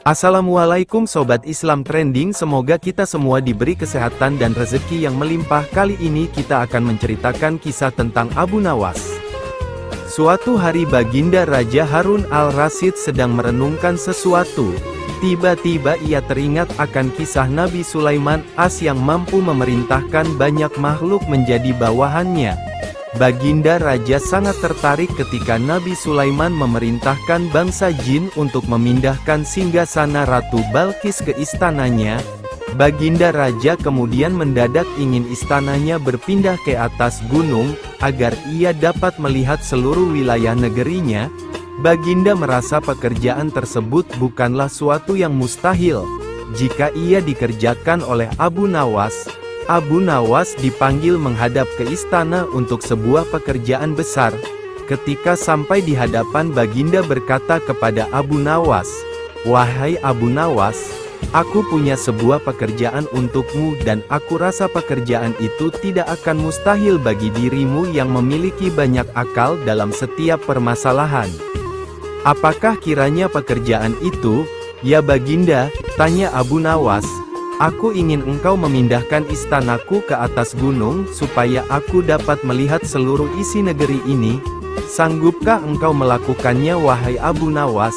Assalamualaikum Sobat Islam Trending, semoga kita semua diberi kesehatan dan rezeki yang melimpah. Kali ini kita akan menceritakan kisah tentang Abu Nawas. Suatu hari Baginda Raja Harun al-Rasyid sedang merenungkan sesuatu. Tiba-tiba ia teringat akan kisah Nabi Sulaiman as yang mampu memerintahkan banyak makhluk menjadi bawahannya. Baginda Raja sangat tertarik ketika Nabi Sulaiman memerintahkan bangsa jin untuk memindahkan singgasana Ratu Balqis ke istananya. Baginda Raja kemudian mendadak ingin istananya berpindah ke atas gunung, agar ia dapat melihat seluruh wilayah negerinya. Baginda merasa pekerjaan tersebut bukanlah suatu yang mustahil, jika ia dikerjakan oleh Abu Nawas. Abu Nawas dipanggil menghadap ke istana untuk sebuah pekerjaan besar. Ketika sampai di hadapan, Baginda berkata kepada Abu Nawas, "Wahai Abu Nawas, aku punya sebuah pekerjaan untukmu dan aku rasa pekerjaan itu tidak akan mustahil bagi dirimu yang memiliki banyak akal dalam setiap permasalahan." "Apakah kiranya pekerjaan itu, ya Baginda?" tanya Abu Nawas. "Aku ingin engkau memindahkan istanaku ke atas gunung, supaya aku dapat melihat seluruh isi negeri ini. Sanggupkah engkau melakukannya wahai Abu Nawas?"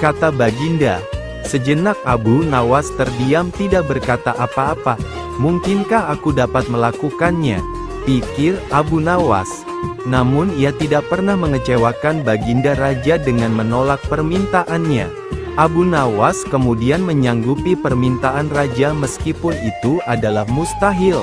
kata Baginda. Sejenak Abu Nawas terdiam tidak berkata apa-apa. "Mungkinkah aku dapat melakukannya?" pikir Abu Nawas. Namun ia tidak pernah mengecewakan Baginda Raja dengan menolak permintaannya. Abu Nawas kemudian menyanggupi permintaan Raja meskipun itu adalah mustahil.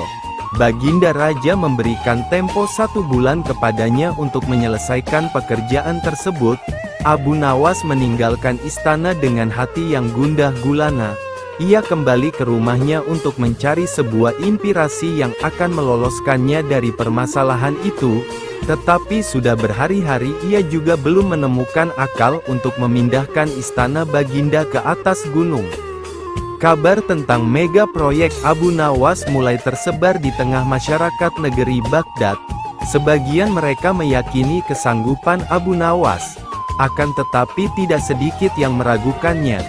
Baginda Raja memberikan tempo 1 bulan kepadanya untuk menyelesaikan pekerjaan tersebut. Abu Nawas meninggalkan istana dengan hati yang gundah gulana. Ia kembali ke rumahnya untuk mencari sebuah inspirasi yang akan meloloskannya dari permasalahan itu. Tetapi sudah berhari-hari ia juga belum menemukan akal untuk memindahkan istana Baginda ke atas gunung. Kabar tentang mega proyek Abu Nawas mulai tersebar di tengah masyarakat negeri Baghdad. Sebagian mereka meyakini kesanggupan Abu Nawas. Akan tetapi tidak sedikit yang meragukannya.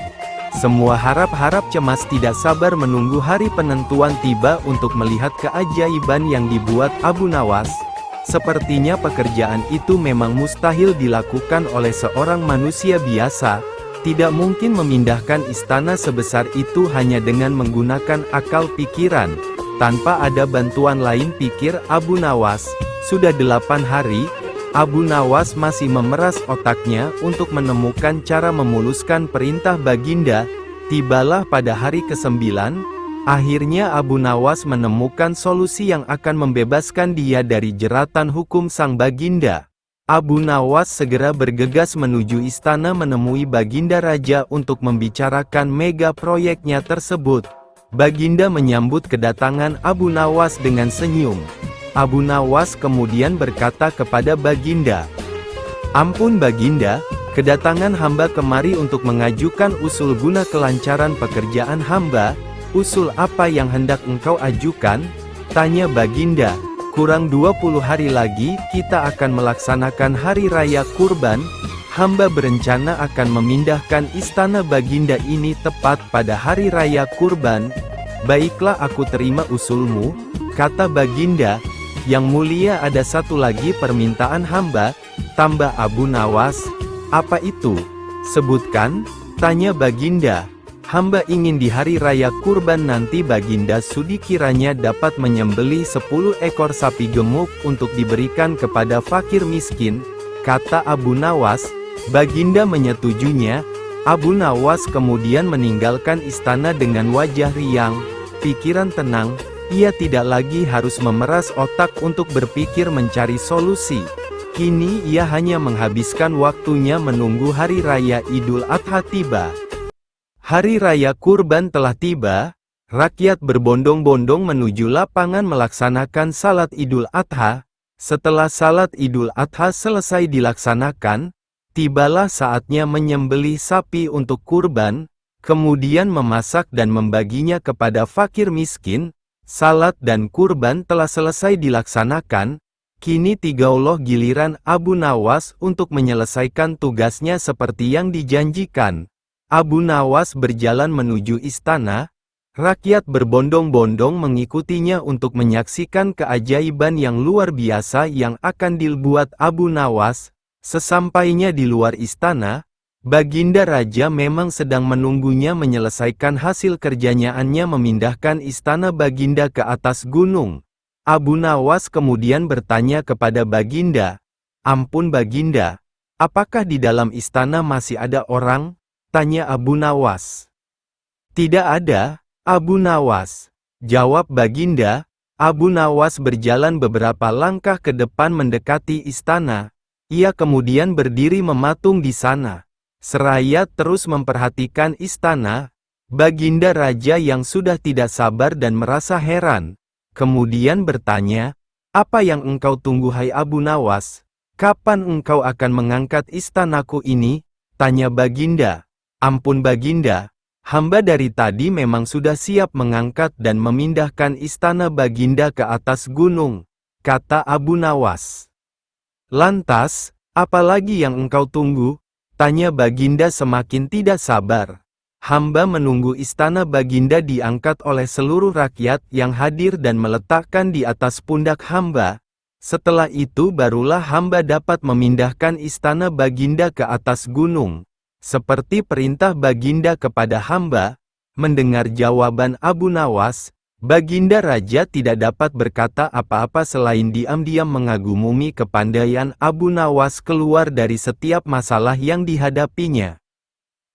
Semua harap-harap cemas tidak sabar menunggu hari penentuan tiba untuk melihat keajaiban yang dibuat Abu Nawas. Sepertinya pekerjaan itu memang mustahil dilakukan oleh seorang manusia biasa. Tidak mungkin memindahkan istana sebesar itu hanya dengan menggunakan akal pikiran, tanpa ada bantuan lain, pikir Abu Nawas. Sudah 8 hari, Abu Nawas masih memeras otaknya untuk menemukan cara memuluskan perintah Baginda. Tibalah pada hari ke-9. Akhirnya Abu Nawas menemukan solusi yang akan membebaskan dia dari jeratan hukum sang Baginda. Abu Nawas segera bergegas menuju istana menemui Baginda Raja untuk membicarakan mega proyeknya tersebut. Baginda menyambut kedatangan Abu Nawas dengan senyum. Abu Nawas kemudian berkata kepada Baginda, "Ampun Baginda, kedatangan hamba kemari untuk mengajukan usul guna kelancaran pekerjaan hamba." "Usul apa yang hendak engkau ajukan?" tanya Baginda. "Kurang 20 hari lagi, kita akan melaksanakan Hari Raya Kurban. Hamba berencana akan memindahkan istana Baginda ini tepat pada Hari Raya Kurban." "Baiklah, aku terima usulmu," kata Baginda. "Yang mulia, ada satu lagi permintaan hamba," tambah Abu Nawas. "Apa itu? Sebutkan," tanya Baginda. "Hamba ingin di hari raya kurban nanti Baginda Sudi kiranya dapat menyembelih 10 ekor sapi gemuk untuk diberikan kepada fakir miskin," kata Abu Nawas. Baginda menyetujuinya. Abu Nawas kemudian meninggalkan istana dengan wajah riang, pikiran tenang. Ia tidak lagi harus memeras otak untuk berpikir mencari solusi. Kini ia hanya menghabiskan waktunya menunggu hari raya Idul Adha tiba. Hari Raya Kurban telah tiba, rakyat berbondong-bondong menuju lapangan melaksanakan salat Idul Adha. Setelah salat Idul Adha selesai dilaksanakan, tibalah saatnya menyembelih sapi untuk kurban, kemudian memasak dan membaginya kepada fakir miskin. Salat dan kurban telah selesai dilaksanakan, kini tigaulah giliran Abu Nawas untuk menyelesaikan tugasnya seperti yang dijanjikan. Abu Nawas berjalan menuju istana. Rakyat berbondong-bondong mengikutinya untuk menyaksikan keajaiban yang luar biasa yang akan dibuat Abu Nawas. Sesampainya di luar istana, Baginda Raja memang sedang menunggunya menyelesaikan hasil kerjanyaannya memindahkan istana Baginda ke atas gunung. Abu Nawas kemudian bertanya kepada Baginda, "Ampun Baginda, apakah di dalam istana masih ada orang?" tanya Abu Nawas. "Tidak ada, Abu Nawas," jawab Baginda. Abu Nawas berjalan beberapa langkah ke depan mendekati istana. Ia kemudian berdiri mematung di sana. Seraya terus memperhatikan istana, Baginda Raja yang sudah tidak sabar dan merasa heran, kemudian bertanya, "Apa yang engkau tunggu hai Abu Nawas? Kapan engkau akan mengangkat istanaku ini?" tanya Baginda. "Ampun Baginda, hamba dari tadi memang sudah siap mengangkat dan memindahkan istana Baginda ke atas gunung," kata Abu Nawas. "Lantas, apa lagi yang engkau tunggu?" tanya Baginda semakin tidak sabar. "Hamba menunggu istana Baginda diangkat oleh seluruh rakyat yang hadir dan meletakkan di atas pundak hamba. Setelah itu barulah hamba dapat memindahkan istana Baginda ke atas gunung, seperti perintah Baginda kepada hamba." Mendengar jawaban Abu Nawas, Baginda Raja tidak dapat berkata apa-apa selain diam-diam mengagumi kepandaian Abu Nawas keluar dari setiap masalah yang dihadapinya.